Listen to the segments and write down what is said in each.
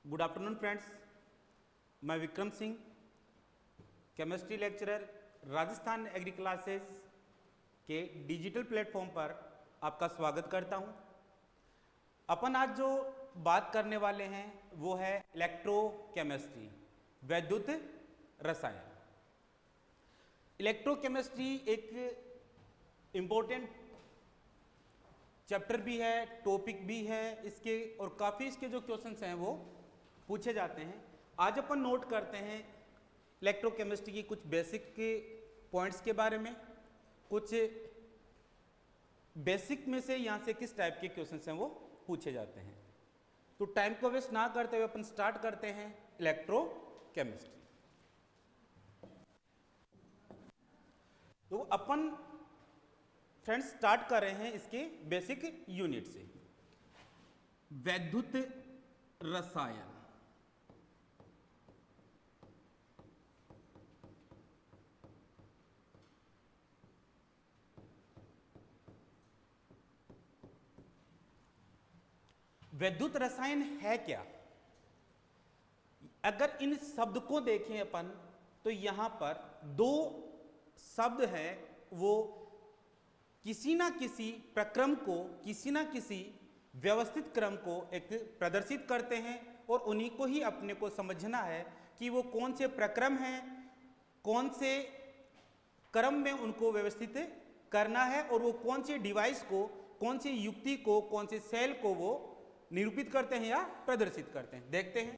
Good afternoon friends, मैं Vikram Singh, chemistry lecturer, Rajasthan agri classes के digital platform पर आपका स्वागत करता हूं। अपन आज जो बात करने वाले हैं वो है इलेक्ट्रोकेमिस्ट्री, वैद्युत रसायन। इलेक्ट्रोकेमिस्ट्री एक इम्पोर्टेंट चैप्टर भी है, टॉपिक भी है इसके, और काफ़ी इसके जो क्वेश्चंस हैं वो पूछे जाते हैं। आज अपन नोट करते हैं इलेक्ट्रोकेमिस्ट्री की कुछ बेसिक के पॉइंट्स के बारे में, कुछ बेसिक में से यहाँ से किस टाइप के क्वेश्चंस हैं वो पूछे जाते हैं। तो टाइम को वेस्ट ना करते हुए अपन स्टार्ट करते हैं इलेक्ट्रोकेमिस्ट्री। तो अपन फ्रेंड्स स्टार्ट कर रहे हैं इसके बेसिक यूनिट से। वैद्युत रसायन। वैद्युत रसायन है क्या? अगर इन शब्द को देखें अपन तो यहां पर दो शब्द हैं, वो किसी ना किसी प्रक्रम को, किसी ना किसी व्यवस्थित क्रम को एक प्रदर्शित करते हैं, और उन्हीं को ही अपने को समझना है कि वो कौन से प्रक्रम हैं, कौन से क्रम में उनको व्यवस्थित करना है, और वो कौन से डिवाइस को, कौन सी युक्ति को, कौन से सेल को वो निरूपित करते हैं या प्रदर्शित करते हैं। देखते हैं।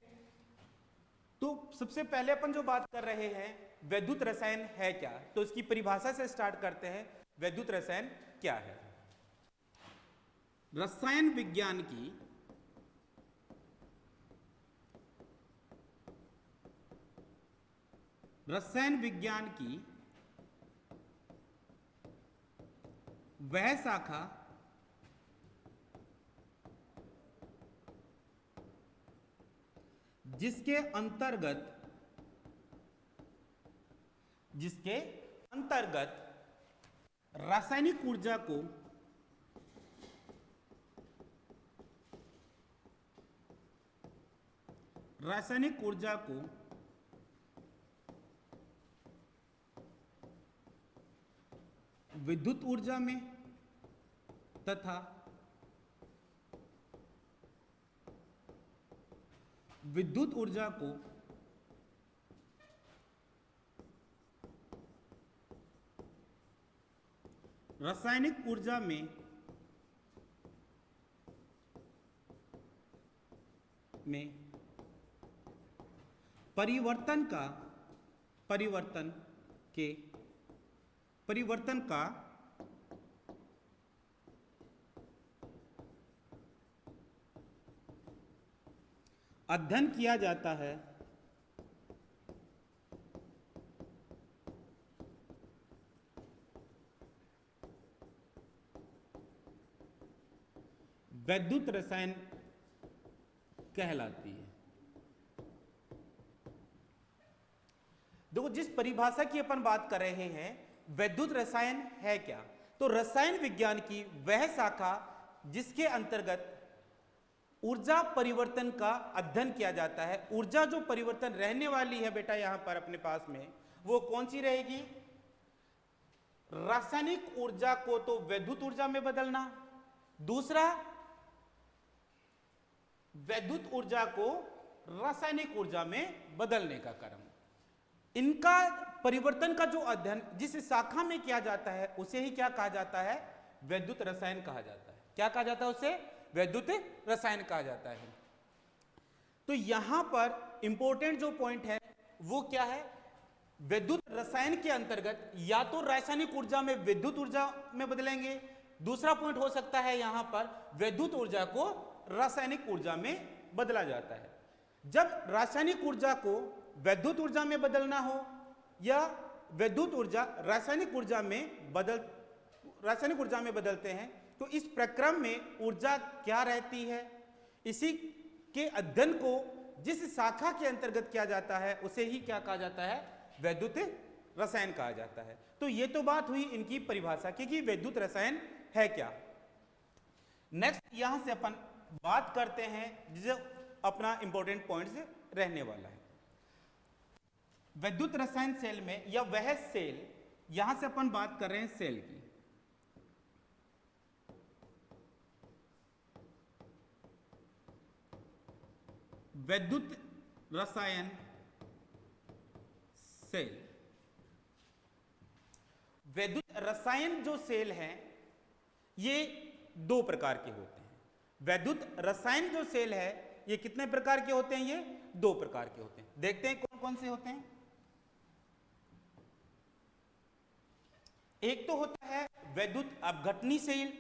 तो सबसे पहले अपन जो बात कर रहे हैं वैद्युत रसायन है क्या, तो इसकी परिभाषा से स्टार्ट करते हैं। वैद्युत रसायन क्या है? रसायन विज्ञान की वह शाखा जिसके अंतर्गत रासायनिक ऊर्जा को विद्युत ऊर्जा में तथा विद्युत ऊर्जा को रासायनिक ऊर्जा में परिवर्तन का अध्ययन किया जाता है। वैद्युत रसायन कहलाती है। देखो, जिस परिभाषा की अपन बात कर रहे हैं, वैद्युत रसायन है क्या, तो रसायन विज्ञान की वह शाखा जिसके अंतर्गत ऊर्जा परिवर्तन का अध्ययन किया जाता है। ऊर्जा जो परिवर्तन रहने वाली है बेटा यहां पर अपने पास में, वो कौन सी रहेगी? रासायनिक ऊर्जा को तो वैद्युत ऊर्जा में बदलना, दूसरा वैद्युत ऊर्जा को रासायनिक ऊर्जा में बदलने का क्रम। इनका परिवर्तन का जो अध्ययन जिस शाखा में किया जाता है उसे ही क्या कहा जाता है? वैद्युत रसायन कहा जाता है। क्या कहा जाता है उसे? वैद्युत रसायन कहा जाता है। तो यहां पर इंपॉर्टेंट जो पॉइंट है वो क्या है? वैद्युत रसायन के अंतर्गत या तो रासायनिक ऊर्जा में विद्युत ऊर्जा में बदलेंगे, दूसरा पॉइंट हो सकता है यहां पर वैद्युत ऊर्जा को रासायनिक ऊर्जा में बदला जाता है। जब रासायनिक ऊर्जा को वैद्युत ऊर्जा में बदलना हो या वैद्युत ऊर्जा रासायनिक ऊर्जा में बदलते हैं, तो इस प्रक्रम में ऊर्जा क्या रहती है, इसी के अध्ययन को जिस शाखा के अंतर्गत किया जाता है उसे ही क्या कहा जाता है? वैद्युत रसायन कहा जाता है। तो ये तो बात हुई इनकी परिभाषा की कि वैद्युत रसायन है क्या। नेक्स्ट यहां से अपन बात करते हैं जो अपना इंपॉर्टेंट पॉइंट्स रहने वाला है। विद्युत रसायन सेल में, या वह सेल, यहां से अपन बात कर रहे हैं सेल की। विद्युत रसायन सेल, विद्युत रसायन जो सेल हैं ये दो प्रकार के होते हैं। विद्युत रसायन जो सेल है ये कितने प्रकार के होते हैं? ये दो प्रकार के होते हैं। देखते हैं कौन कौन से होते हैं। एक तो होता है विद्युत अपघटनी सेल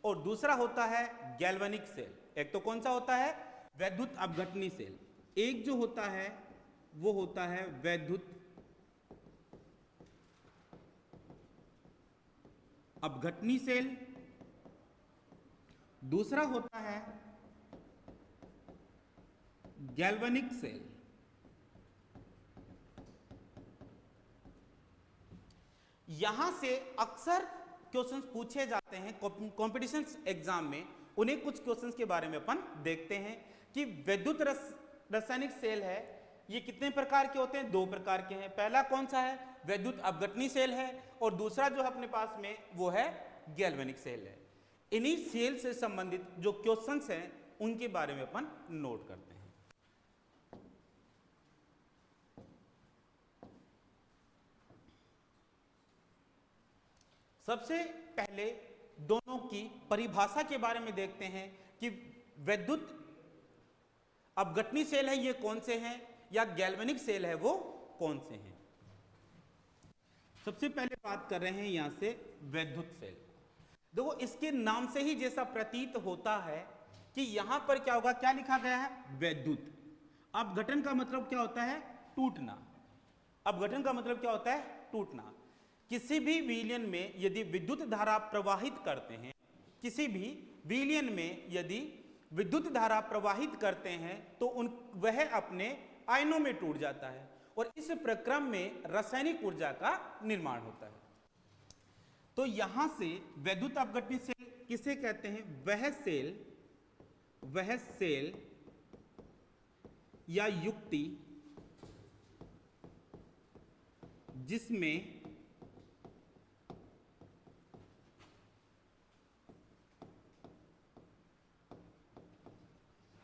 और दूसरा होता है गैल्वेनिक सेल। एक तो कौन सा होता है? विद्युत अपघटनी सेल। एक जो होता है वो होता है विद्युत अपघटनी सेल, दूसरा होता है गैल्वेनिक सेल। यहां से अक्सर क्वेश्चंस पूछे जाते हैं कॉम्पिटिशन एग्जाम में। उन्हें कुछ क्वेश्चंस के बारे में अपन देखते हैं कि विद्युत रासायनिक सेल है ये कितने प्रकार के होते हैं? दो प्रकार के हैं। पहला कौन सा है? विद्युत अपघटनी सेल है, और दूसरा जो अपने पास में वो है गैल्वेनिक सेल है। इन्हीं सेल से संबंधित जो क्वेश्चंस हैं उनके बारे में अपन नोट करते हैं। सबसे पहले दोनों की परिभाषा के बारे में देखते हैं कि विद्युत अपघटनी सेल है ये कौन से हैं, या गैल्वेनिक सेल है वो कौन से हैं। सबसे पहले बात कर रहे हैं यहां से विद्युत सेल। देखो इसके नाम से ही जैसा प्रतीत होता है कि यहां पर क्या होगा, क्या लिखा गया है? विद्युत। अपघटन का मतलब क्या होता है? टूटना। अपघटन का मतलब क्या होता है? टूटना। किसी भी विलयन में यदि विद्युत धारा प्रवाहित करते हैं, किसी भी विलयन में यदि विद्युत धारा प्रवाहित करते हैं तो वह अपने आयनों में टूट जाता है, और इस प्रक्रम में रासायनिक ऊर्जा का निर्माण होता है। तो यहां से विद्युत अपघटनी सेल किसे कहते हैं? वह सेल या युक्ति जिसमें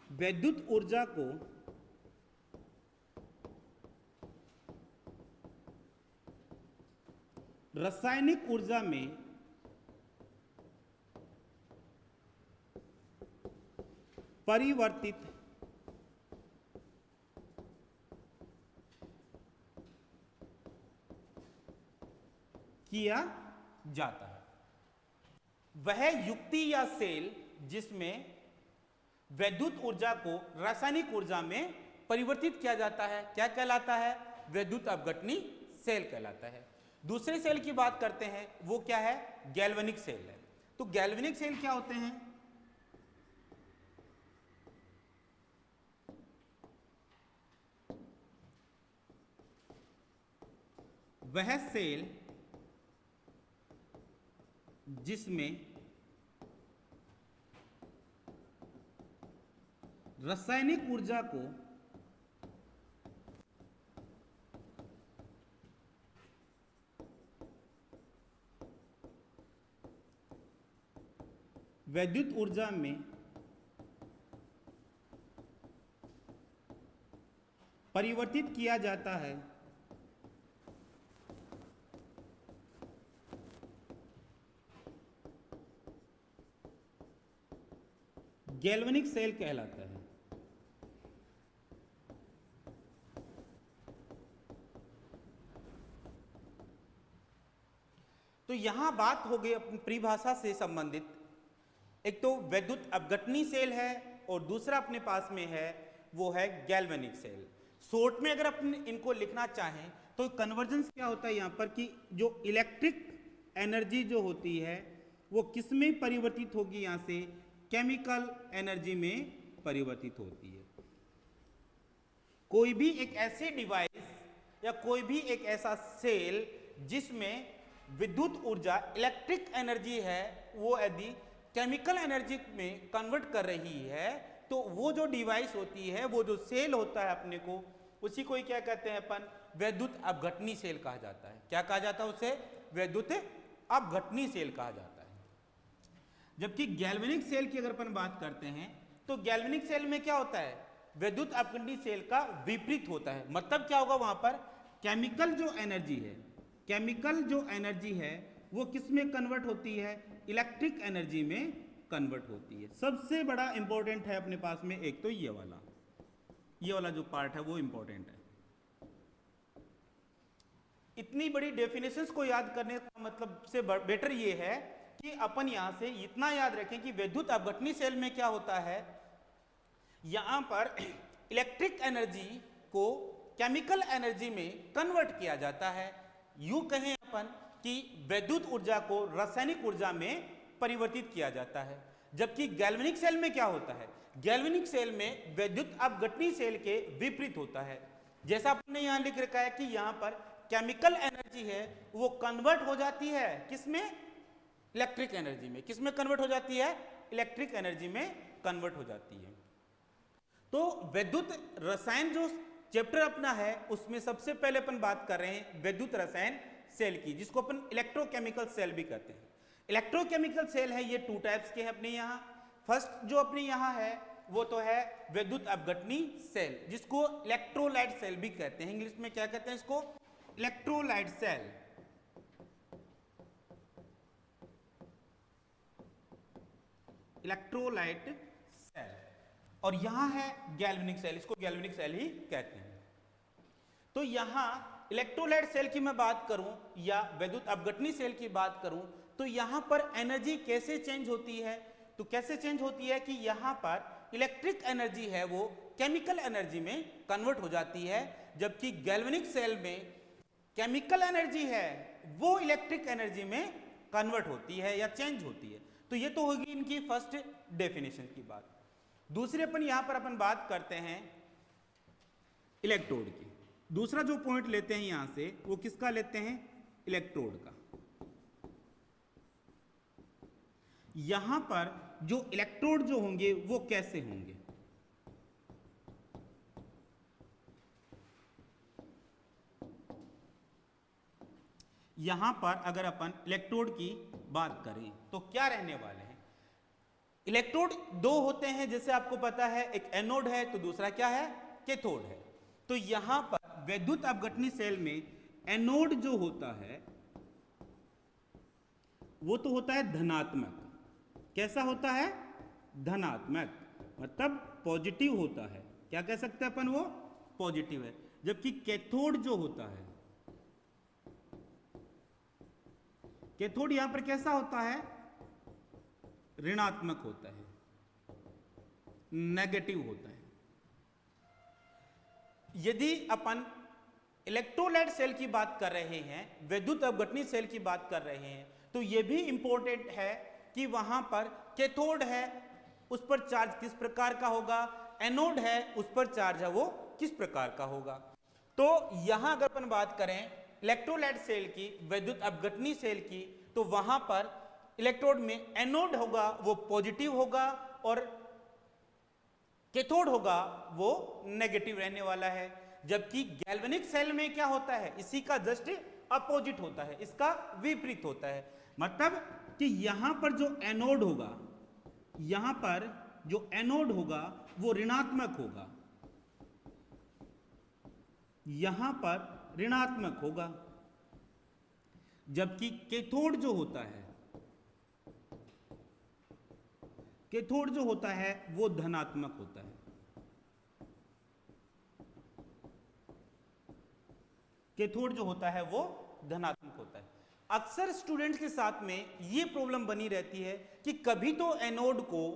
विद्युत ऊर्जा को रासायनिक ऊर्जा में परिवर्तित किया जाता है। वह युक्ति या सेल जिसमें विद्युत ऊर्जा को रासायनिक ऊर्जा में परिवर्तित किया जाता है क्या कहलाता है? विद्युत अपघटनी सेल कहलाता है। दूसरे सेल की बात करते हैं, वो क्या है? गैल्वेनिक सेल है। तो गैल्वेनिक सेल क्या होते हैं? वह सेल जिसमें रासायनिक ऊर्जा को विद्युत ऊर्जा में परिवर्तित किया जाता है, गैल्वेनिक सेल कहलाता है। तो यहां बात हो गई अपनी परिभाषा से संबंधित। एक तो विद्युत अपघटनी सेल है और दूसरा अपने पास में है वो है गैल्वेनिक सेल। शॉर्ट में अगर अपन इनको लिखना चाहें तो कन्वर्जेंस क्या होता है यहां पर कि जो इलेक्ट्रिक एनर्जी जो होती है वो किस में परिवर्तित होगी? यहां से केमिकल एनर्जी में परिवर्तित होती है। कोई भी एक ऐसे डिवाइस या कोई भी एक ऐसा सेल जिसमें विद्युत ऊर्जा इलेक्ट्रिक एनर्जी है वो यदि केमिकल एनर्जी में कन्वर्ट कर रही है तो वो जो डिवाइस होती है, वो जो सेल होता है अपने को, उसी को ही क्या कहते हैं अपन, वैद्युत अपघटनी सेल कहा जाता है। क्या कहा जाता है उसे? वैद्युत अपघटनी सेल कहा जाता है। जबकि गैल्वेनिक सेल की अगर अपन बात करते हैं तो गैल्वेनिक सेल में क्या होता है, वैद्युत अपघटनी सेल का विपरीत होता है। मतलब क्या होगा, वहां पर केमिकल जो एनर्जी है, केमिकल जो एनर्जी है वो किस में कन्वर्ट होती है, इलेक्ट्रिक एनर्जी में कन्वर्ट होती है। सबसे बड़ा इंपॉर्टेंट है अपने पास में एक तो ये वाला जो पार्ट है वो इंपॉर्टेंट है। इतनी बड़ी डेफिनेशंस को याद करने का मतलब से बेटर ये है कि अपन यहां से इतना याद रखें कि वैद्युत अपघटनी सेल में क्या होता है, यहां पर इलेक्ट्रिक एनर्जी को केमिकल एनर्जी में कन्वर्ट किया जाता है। यूं कहें अपन कि वैद्युत ऊर्जा को रासायनिक ऊर्जा में परिवर्तित किया जाता है। जबकि गैल्वेनिक सेल में क्या होता है, गैल्वेनिक सेल में वैद्युत अपघटनी सेल के विपरीत होता है। जैसा आपने यहां लिख रखा है कि यहां पर केमिकल एनर्जी है वो कन्वर्ट हो जाती है किसमें, इलेक्ट्रिक एनर्जी में। किसमें कन्वर्ट हो जाती है, इलेक्ट्रिक एनर्जी में कन्वर्ट हो जाती है। तो वैद्युत रसायन जो चैप्टर अपना है उसमें सबसे पहले अपन बात कर रहे हैं वैद्युत रसायन सेल की, जिसको अपन इलेक्ट्रोकेमिकल सेल भी कहते हैं। इलेक्ट्रोकेमिकल सेल है ये 2 टाइप्स के हैं अपने यहाँ। फर्स्ट जो अपने यहाँ है वो तो है वैद्युत अपघटनी सेल, जिसको इलेक्ट्रोलाइट सेल भी कहते हैं। इंग्लिश में क्या कहते हैं इसको, इलेक्ट्रोलाइट सेल। Electrolyte cell. और यहां है गैल्वेनिक सेल, इसको गैल्वेनिक सेल ही कहते हैं। तो यहां इलेक्ट्रोलाइट सेल की मैं बात करूं या वैद्युत अपघटनी सेल की बात करूं तो यहां पर एनर्जी कैसे चेंज होती है, तो कैसे चेंज होती है कि यहां पर इलेक्ट्रिक एनर्जी है वो केमिकल एनर्जी में कन्वर्ट हो जाती है। जबकि गैल्वेनिक सेल में केमिकल एनर्जी है वो इलेक्ट्रिक एनर्जी में कन्वर्ट होती है या चेंज होती है। तो ये तो होगी इनकी फर्स्ट डेफिनेशन की बात। दूसरे अपन यहां पर अपन बात करते हैं इलेक्ट्रोड की। दूसरा जो पॉइंट लेते हैं यहां से वो किसका लेते हैं, इलेक्ट्रोड का। यहां पर जो इलेक्ट्रोड जो होंगे वो कैसे होंगे, यहां पर अगर अपन इलेक्ट्रोड की बात करें तो क्या रहने वाले हैं। इलेक्ट्रोड 2 होते हैं जैसे आपको पता है, एक एनोड है तो दूसरा क्या है, कैथोड है। तो यहां पर वैद्युत अपघटनी सेल में एनोड जो होता है वो तो होता है धनात्मक। कैसा होता है, धनात्मक, मतलब पॉजिटिव होता है। क्या कह सकते हैं अपन, वो पॉजिटिव है। जबकि कैथोड जो होता है, कैथोड यहां पर कैसा होता है, ऋणात्मक होता है, नेगेटिव होता है। यदि अपन इलेक्ट्रोलाइट सेल की बात कर रहे हैं, वैद्युत अपघटनी सेल की बात कर रहे हैं, तो यह भी इंपॉर्टेंट है कि वहां पर कैथोड है उस पर चार्ज किस प्रकार का होगा, एनोड है उस पर चार्ज है वो किस प्रकार का होगा। तो यहां अगर अपन बात करें इलेक्ट्रोलाइट सेल की, वैद्युत अपघटनी सेल की, तो वहां पर इलेक्ट्रोड में एनोड होगा वो पॉजिटिव होगा और कैथोड होगा वो नेगेटिव रहने वाला है। जबकि गैल्वेनिक सेल में क्या होता है, इसी का जस्ट अपोजिट होता है, इसका विपरीत होता है। मतलब कि यहां पर जो एनोड होगा, यहां पर जो एनोड होगा वो ऋणात्मक होगा, यहां पर ऋणात्मक होगा। जबकि कैथोड जो होता है, कैथोड जो होता है वो धनात्मक होता है। कैथोड जो होता है वो धनात्मक होता है। अक्सर स्टूडेंट्स के साथ में ये प्रॉब्लम बनी रहती है कि कभी तो एनोड को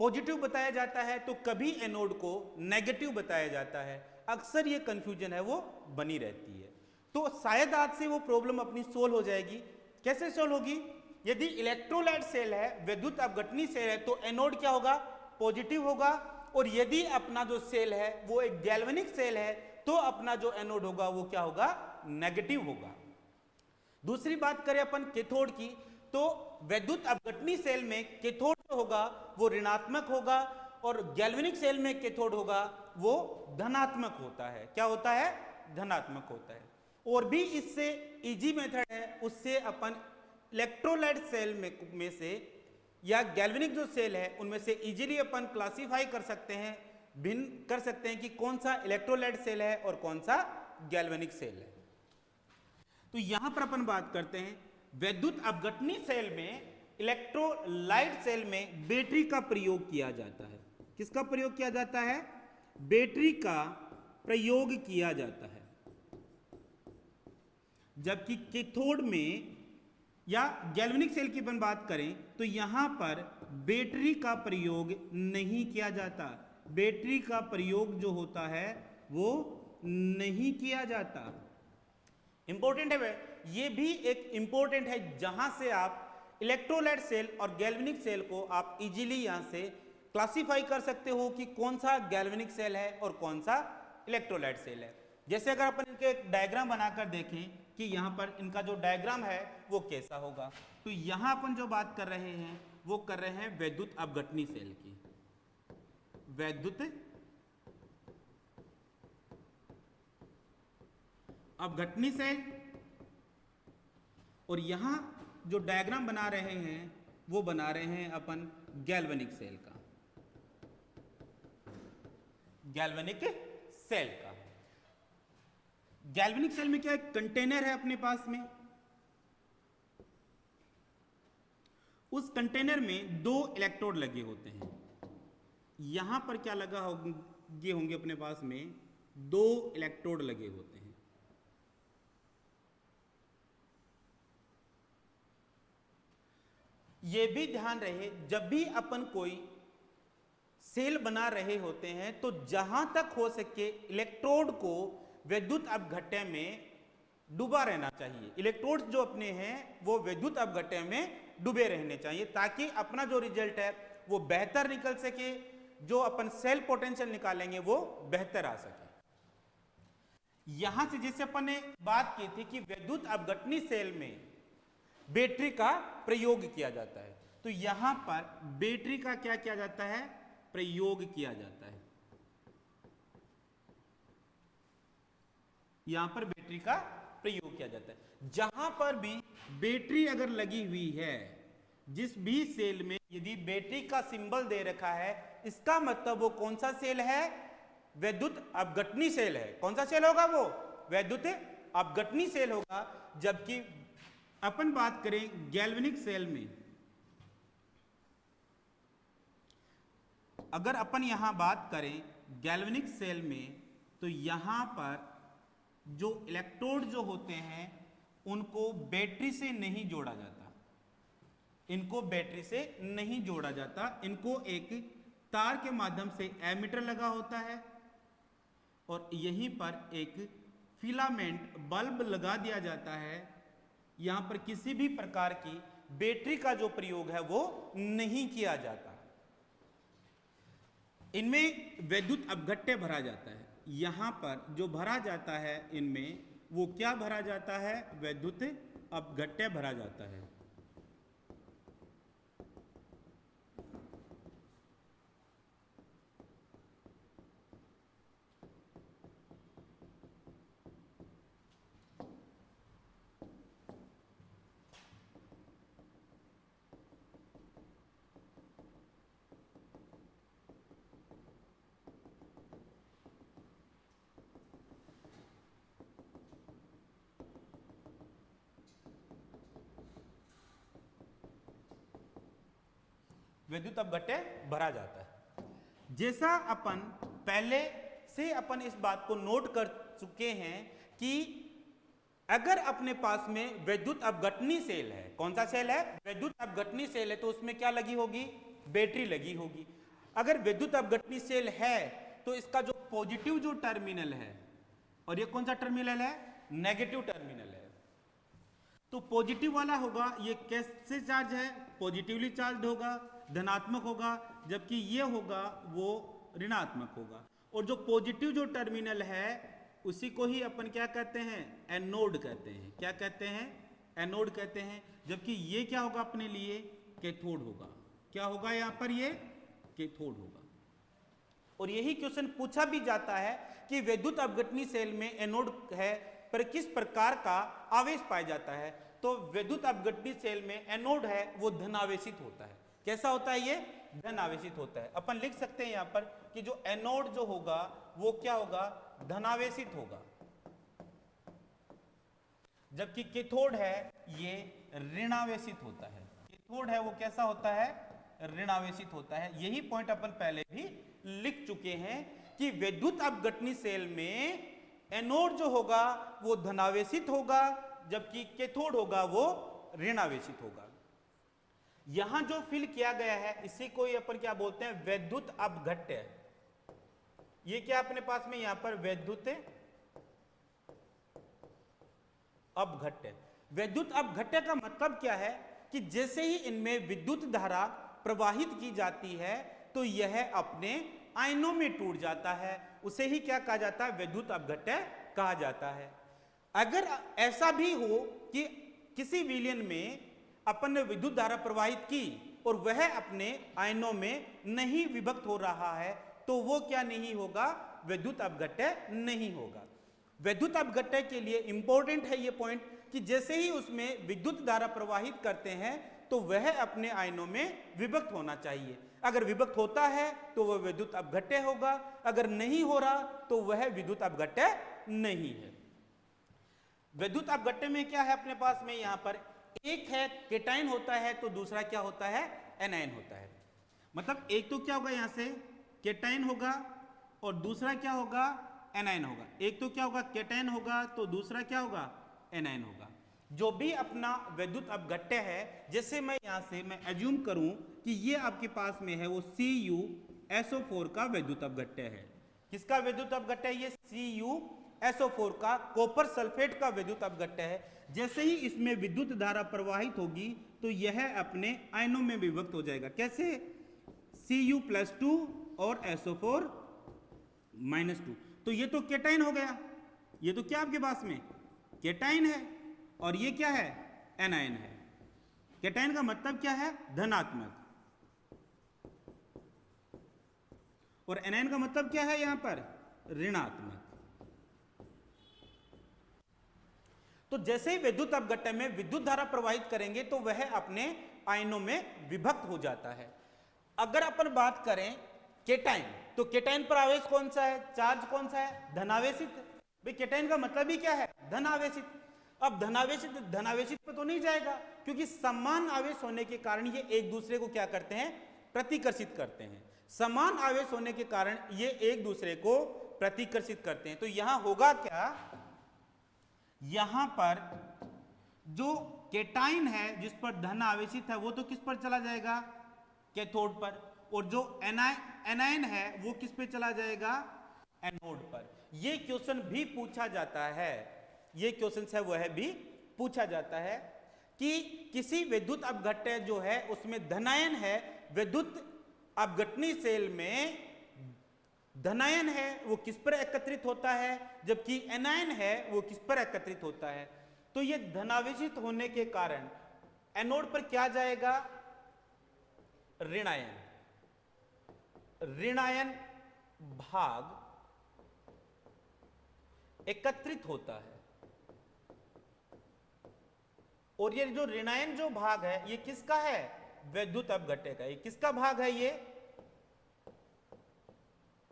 पॉजिटिव बताया जाता है तो कभी एनोड को नेगेटिव बताया जाता है। अक्सर ये कंफ्यूजन है वो बनी रहती है। तो शायद आज से वो प्रॉब्लम अपनी सोल्व हो जाएगी। कैसे सोल्व होगी, यदि इलेक्ट्रोलाइट सेल है, वैद्युत अपघटनी सेल है, तो एनोड क्या होगा, पॉजिटिव होगा। और यदि अपना जो सेल है वो एक गैल्वेनिक सेल है तो अपना जो एनोड होगा वो क्या होगा, नेगेटिव होगा। दूसरी बात करें अपन कैथोड की, तो वैद्युत अपघटनी सेल में कैथोड जो होगा वो ऋणात्मक होगा और गैल्वेनिक सेल में कैथोड होगा वो धनात्मक होता है। क्या होता है? धनात्मक होता है। और भी इससे इजी मेथड है, उससे अपन इलेक्ट्रोलाइट सेल में से या गैल्वेनिक जो सेल है उनमें से इजीली अपन क्लासिफाई कर सकते हैं, भिन्न कर सकते हैं कि कौन सा इलेक्ट्रोलाइट सेल है और कौन सा गैल्वेनिक सेल है। तो यहां पर अपन बात करते हैं वैद्युत अपघटनी सेल में, इलेक्ट्रोलाइट सेल में बैटरी का प्रयोग किया जाता है। किसका प्रयोग किया जाता है? बैटरी का प्रयोग किया जाता है। जबकि कैथोड में या गैल्वेनिक सेल की अपन बात करें तो यहां पर बैटरी का प्रयोग नहीं किया जाता। बैटरी का प्रयोग जो होता है वो नहीं किया जाता। इंपॉर्टेंट है वे, ये भी एक इंपॉर्टेंट है जहां से आप इलेक्ट्रोलाइट सेल और गैल्वेनिक सेल को आप इजीली यहां से क्लासिफाई कर सकते हो कि कौन सा गैल्वेनिक सेल है और कौन सा इलेक्ट्रोलाइट सेल है। जैसे अगर अपन इनके एक डायग्राम बनाकर देखें कि यहाँ पर इनका जो डायग्राम है वो कैसा होगा, तो यहाँ अपन जो बात कर रहे हैं वो कर रहे हैं वैद्युत अपघटनी सेल की। वैद्युत अपघटनी सेल, और यहाँ जो डायग्राम बना रहे हैं वो बना रहे हैं अपन गैल्वेनिक सेल का। गैल्वेनिक सेल का, गैल्वेनिक सेल में क्या एक कंटेनर है अपने पास में, उस कंटेनर में 2 इलेक्ट्रोड लगे होते हैं। यहां पर क्या लगा होंगे अपने पास में 2 इलेक्ट्रोड लगे होते हैं। यह भी ध्यान रहे जब भी अपन कोई सेल बना रहे होते हैं तो जहां तक हो सके इलेक्ट्रोड को वैद्युत अपघट्य में डूबा रहना चाहिए। इलेक्ट्रोड्स जो अपने हैं वो वैद्युत अपघट्य में डूबे रहने चाहिए ताकि अपना जो रिजल्ट है वो बेहतर निकल सके, जो अपन सेल पोटेंशियल निकालेंगे वो बेहतर आ सके। यहां से जैसे अपन ने बात की थी कि वैद्युत अपघटनी सेल में बैटरी का प्रयोग किया जाता है, तो यहां पर बैटरी का क्या किया जाता है? प्रयोग किया जाता है। यहां पर बैटरी का प्रयोग किया जाता है। जहां पर भी बैटरी अगर लगी हुई है, जिस भी सेल में यदि बैटरी का सिंबल दे रखा है, इसका मतलब वो कौन सा सेल है? वैद्युत अपघटनी सेल है। कौन सा सेल होगा वो? वैद्युत अपघटनी सेल होगा। जबकि अपन बात करें गैल्वेनिक सेल में, अगर अपन यहां बात करें गैल्वेनिक सेल में, तो यहां पर जो इलेक्ट्रोड जो होते हैं उनको बैटरी से नहीं जोड़ा जाता। इनको बैटरी से नहीं जोड़ा जाता, इनको एक तार के माध्यम से एमीटर लगा होता है और यहीं पर एक फिलामेंट बल्ब लगा दिया जाता है। यहां पर किसी भी प्रकार की बैटरी का जो प्रयोग है वो नहीं किया जाता। इनमें वैद्युत अपघट्य भरा जाता है। यहां पर जो भरा जाता है इनमें वो क्या भरा जाता है? वैद्युत अपघट्य भरा जाता है। वैद्युत अपघट्य भरा जाता है। जैसा अपन पहले से अपन इस बात को नोट कर चुके हैं कि अगर अपने पास में वैद्युत अपघटनी सेल है, कौन सा सेल है? वैद्युत अपघटनी सेल है, तो उसमें क्या लगी होगी? बैटरी लगी होगी। अगर वैद्युत अपघटनी सेल है तो इसका जो पॉजिटिव जो टर्मिनल है, और ये कौन सा टर्मिनल है? नेगेटिव टर्मिनल है। तो पॉजिटिव वाला होगा, ये कैसे चार्ज है? पॉजिटिवली चार्ज होगा, धनात्मक होगा, जबकि ये होगा वो ऋणात्मक होगा। और जो पॉजिटिव जो टर्मिनल है उसी को ही अपन क्या कहते हैं? एनोड कहते हैं। क्या कहते हैं? एनोड कहते हैं। जबकि ये क्या होगा अपने लिए? कैथोड होगा। क्या होगा यहाँ पर? ये कैथोड होगा। और यही क्वेश्चन पूछा भी जाता है कि विद्युत अपघटनी सेल में एनोड है पर किस प्रकार का आवेश पाया जाता है। तो विद्युत अपघटनी सेल में एनोड है वो धनावेशित होता है। कैसा होता है? ये धनावेशित होता है। अपन लिख सकते हैं यहां पर कि जो एनोड जो होगा वो क्या होगा? धनावेशित होगा, जबकि कैथोड है ये ऋणावेशित होता है। कैथोड है वो कैसा होता है? ऋणावेशित होता है। यही पॉइंट अपन पहले भी लिख चुके हैं कि विद्युत अपघटनी सेल में एनोड जो होगा वो धनावेशित होगा, जबकि कैथोड होगा वो ऋणावेशित होगा। यहां जो फिल किया गया है इसी को अपन क्या बोलते हैं? विद्युत अपघट्य। ये क्या अपने पास में यहां पर विद्युत अपघट्य। विद्युत अपघट्य का मतलब क्या है कि जैसे ही इनमें विद्युत धारा प्रवाहित की जाती है तो यह अपने आयनों में टूट जाता है, उसे ही क्या कहा जाता है? विद्युत अपघट्य कहा जाता है। अगर ऐसा भी हो कि किसी विलयन में अपन ने विद्युत धारा प्रवाहित की और वह अपने आयनों में नहीं विभक्त हो रहा है तो वो क्या नहीं होगा? विद्युत अपघट्य नहीं होगा। विद्युत अपघट्य के लिए इंपॉर्टेंट है ये पॉइंट कि जैसे ही उसमें विद्युत धारा प्रवाहित करते हैं तो वह अपने आयनों में विभक्त होना चाहिए। अगर विभक्त होता है तो वह विद्युत अपघट्य होगा, अगर नहीं हो रहा तो वह विद्युत अपघट्य नहीं है। विद्युत अपघट्य में क्या है अपने पास में? यहां पर एक है केटाइन होता है तो दूसरा क्या होता है? एनायन होता है। मतलब एक तो क्या होगा यहां से? केटाइन होगा और दूसरा क्या होगा? एनायन होगा। एक तो क्या होगा? केटाइन होगा तो दूसरा क्या होगा? एनायन होगा। जो भी अपना विद्युत अपघट्य है, जैसे मैं यहां से मैं एज्यूम करूं कि ये आपके पास में है वो CuSO4 का विद्युत अपघट्य है। किसका विद्युत अपघट्य है? ये CuSO4 का कॉपर सल्फेट का विद्युत अपघट्य है। जैसे ही इसमें विद्युत धारा प्रवाहित होगी तो यह अपने आयनों में विभक्त हो जाएगा। कैसे? Cu+2 और SO4-2। तो ये तो केटाइन हो गया। ये तो क्या आपके पास में? केटाइन है और ये क्या है? एनायन है। केटाइन का मतलब क्या है? धनात्मक। और एनायन का मतलब क्या है यहां पर? ऋणात्मक। तो जैसे ही विद्युत अपघट्य में विद्युत धारा प्रवाहित करेंगे तो वह अपने आयनों में विभक्त हो जाता है। अगर अपन बात करें केटाइन, तो केटाइन पर आवेश कौन सा है? चार्ज कौन सा है? धनावेशित। भाई केटाइन का मतलब ही क्या है? धनावेशित। अब धनावेशित पे तो नहीं जाएगा क्योंकि समान आवेश होने के कारण ये एक दूसरे को क्या करते हैं? प्रतिकर्षित करते हैं। समान आवेश होने के कारण ये एक दूसरे को प्रतिकर्षित करते हैं। तो यहां होगा क्या? यहां पर जो केटाइन है जिस पर धन आवेशित है वो तो किस पर चला जाएगा? कैथोड पर। और जो एनायन है वो किस पे चला जाएगा? एनोड पर। ये क्वेश्चन भी पूछा जाता है, ये क्वेश्चन है वह भी पूछा जाता है कि किसी विद्युत अपघट्य जो है उसमें धनायन है, विद्युत अपघटनी सेल में धनायन है वो किस पर एकत्रित होता है, जबकि एनायन है वो किस पर एकत्रित होता है। तो ये धनावेशित होने के कारण एनोड पर क्या जाएगा? ऋणायन। ऋणायन भाग एकत्रित होता है। और ये जो ऋणायन जो भाग है ये किसका है? विद्युत अपघट्य का। ये किसका भाग है? ये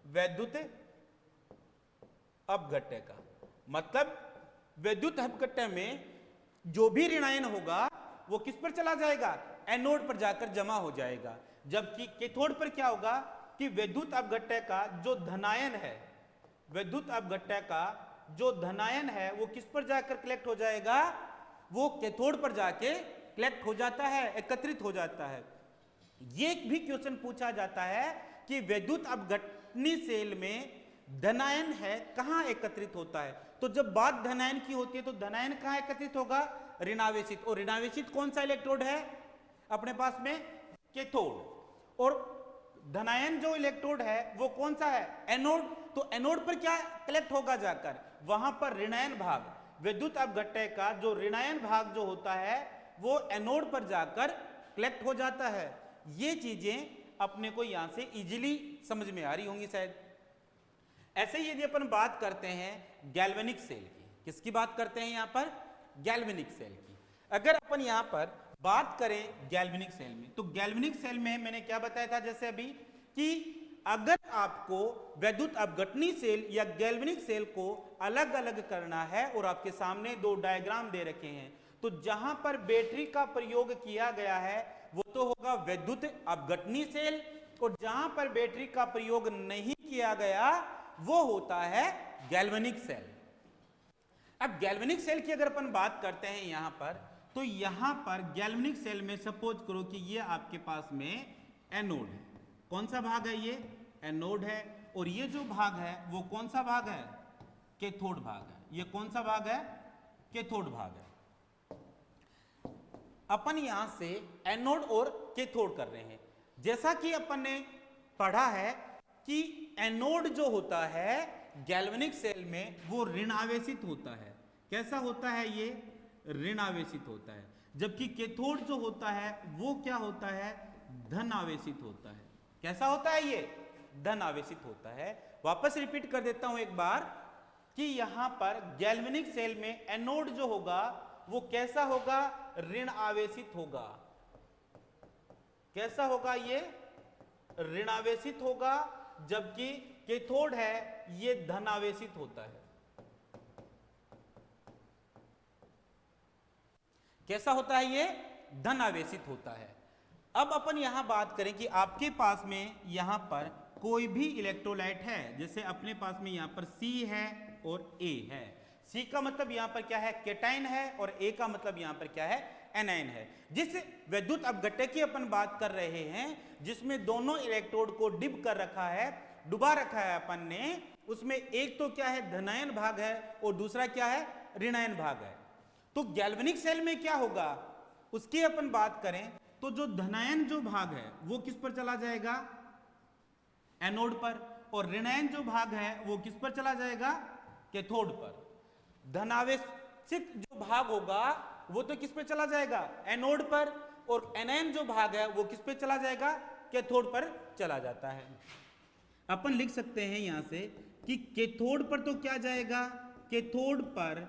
विद्युत अपघट्य का। मतलब विद्युत अपघट्य में जो भी ऋणायन होगा वो किस पर चला जाएगा? एनोड पर जाकर जमा हो जाएगा। जबकि कैथोड पर क्या होगा कि विद्युत अपघट्य का जो धनायन है, विद्युत अपघट्य का जो धनायन है वो किस पर जाकर कलेक्ट हो जाएगा? वो कैथोड पर जाके कलेक्ट हो जाता है, एकत्रित हो जाता है। ये भी क्वेश्चन पूछा जाता है कि विद्युत अपघटनी सेल में धनायन है कहां एकत्रित होता है। तो जब बात धनायन की होती है तो धनायन कहां एकत्रित होगा? ऋणावेशित। और ऋणावेशित कौन सा इलेक्ट्रोड है अपने पास में? कैथोड। और धनायन जो इलेक्ट्रोड है वो कौन सा है? एनोड। तो एनोड पर क्या कलेक्ट होगा जाकर? वहां पर ऋणायन भाग, विद्युत अपघट्य का जो ऋणायन भाग जो होता है वो एनोड पर जाकर कलेक्ट हो जाता है। ये चीजें अपने को यहां से इजीली समझ में आ रही होंगी शायद। ऐसे ही यदि अपन बात करते हैं गैल्वेनिक सेल की, किसकी बात करते हैं यहां पर? गैल्वेनिक सेल की। अगर अपन यहां पर बात करें गैल्वेनिक सेल में, तो गैल्वेनिक सेल में मैंने क्या बताया था जैसे अभी कि अगर आपको वैद्युत अपघटनी सेल या गैल्वेनिक सेल को अलग अलग करना है और आपके सामने दो डायग्राम दे रखे हैं, तो जहां पर बैटरी का प्रयोग किया गया है वो तो होगा वैद्युत अपघटनी सेल, और जहां पर बैटरी का प्रयोग नहीं किया गया वो होता है गैल्वेनिक सेल। अब गैल्वेनिक सेल की अगर अपन बात करते हैं यहां पर, तो यहां पर गैल्वेनिक सेल में सपोज करो कि ये आपके पास में एनोड है। कौन सा भाग है? ये एनोड है। और ये जो भाग है वो कौन सा भाग है? कैथोड भाग है। ये कौन सा भाग है? कैथोड भाग है। अपन यहां से एनोड और कैथोड कर रहे हैं। जैसा कि अपन ने पढ़ा है कि एनोड जो होता है गैल्वेनिक सेल में वो ऋण आवेशित होता है। कैसा होता है? ये ऋण आवेशित होता है। जबकि कैथोड जो होता है वो क्या होता है? धन आवेशित होता है। कैसा होता है? ये धन आवेशित होता है। वापस रिपीट कर देता हूं एक बार कि यहां पर गैल्वेनिक सेल में एनोड जो होगा वो कैसा होगा? ऋण आवेशित होगा। कैसा होगा? ये ऋण आवेशित होगा। जबकि कैथोड है ये धन आवेशित होता है। कैसा होता है? ये धन आवेशित होता है। अब अपन यहां बात करें कि आपके पास में यहां पर कोई भी इलेक्ट्रोलाइट है, जैसे अपने पास में यहां पर C है और A है। C का मतलब यहां पर क्या है? कैटायन है, और A का मतलब यहां पर क्या है? एनायन है। जिस वैद्युत अपघट्य की अपन बात कर रहे हैं जिसमें दोनों इलेक्ट्रोड को डिप कर रखा है, डुबा रखा है अपन ने, उसमें एक तो क्या है? धनायन भाग है और दूसरा क्या है? ऋणायन भाग है। तो गैल्वेनिक सेल में क्या होगा उसकी अपन बात करें तो जो धनायन जो भाग है वो किस पर चला जाएगा? एनोड पर। और ऋणायन जो भाग है वो किस पर चला जाएगा? कैथोड पर। धनावेशित जो भाग होगा वो तो किस पे चला जाएगा? एनोड पर। और एनायन जो भाग है वो किस पे चला जाएगा? कैथोड पर चला जाता है। अपन लिख सकते हैं यहां से कि कैथोड पर तो क्या जाएगा? कैथोड पर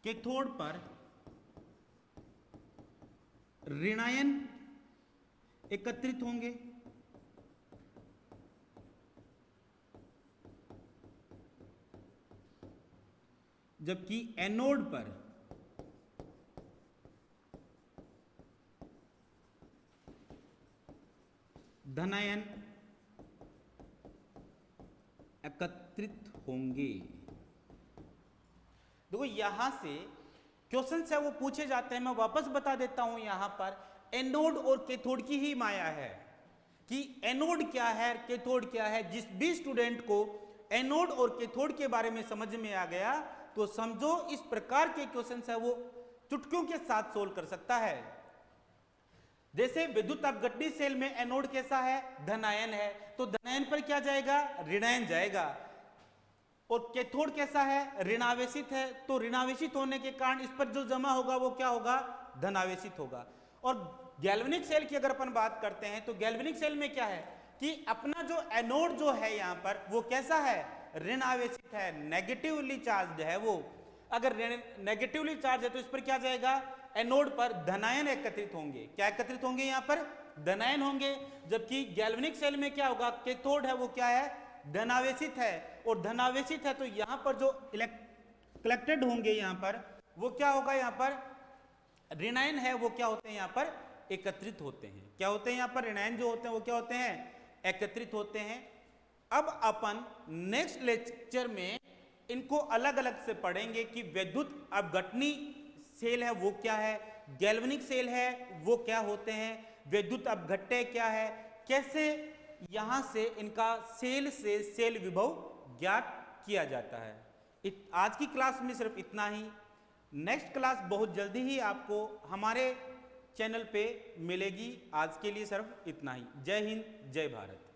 कैथोड पर ऋणायन एकत्रित होंगे, जबकि एनोड पर धनायन एकत्रित होंगे। देखो यहां से क्वेश्चन है वो पूछे जाते हैं। मैं वापस बता देता हूं, यहां पर एनोड और कैथोड की ही माया है कि एनोड क्या है, कैथोड क्या है। जिस भी स्टूडेंट को एनोड और कैथोड के बारे में समझ में आ गया तो समझो इस प्रकार के क्वेश्चन है वो चुटकियों के साथ सोल्व कर सकता है। जैसे विद्युत अपघटनी सेल में एनोड कैसा है? धनायन है, तो धनायन पर क्या जाएगा? ऋणायन जाएगा। और कैथोड कैसा है? ऋणावेशित है, तो ऋणावेशित होने के कारण इस पर जो जमा होगा वो क्या होगा? धनावेशित होगा। और गैल्वेनिक सेल की अगर अपन बात करते हैं तो गैल्वेनिक सेल में क्या है कि अपना जो एनोड जो है यहां पर वो कैसा है? ऋण आवेशित है, नेगेटिवली चार्ज है वो। अगर नेगेटिवली चार्ज है तो इस पर क्या जाएगा? एनोड पर धनायन एकत्रित होंगे। क्या एकत्रित होंगे? यहां पर धनायन होंगे। जबकि गैल्वेनिक सेल में क्या होगा? कैथोड है वो क्या है? धनावेशित है। और धनावेशित है तो यहां पर जो कलेक्टेड होंगे यहां पर वो क्या होगा? यहां पर ऋणायन है वो क्या होते हैं? यहां पर एकत्रित होते हैं। क्या होते हैं? यहां पर ऋणायन जो होते हैं वो क्या होते हैं? एकत्रित होते हैं। अब अपन नेक्स्ट लेक्चर में इनको अलग अलग से पढ़ेंगे कि विद्युत अपघटनी सेल है वो क्या है, गैल्वेनिक सेल है वो क्या होते हैं, विद्युत अपघट्य क्या है, कैसे यहां से इनका सेल से सेल विभव ज्ञात किया जाता है। आज की क्लास में सिर्फ इतना ही। नेक्स्ट क्लास बहुत जल्दी ही आपको हमारे चैनल पे मिलेगी। आज के लिए सिर्फ इतना ही। जय हिंद, जय भारत।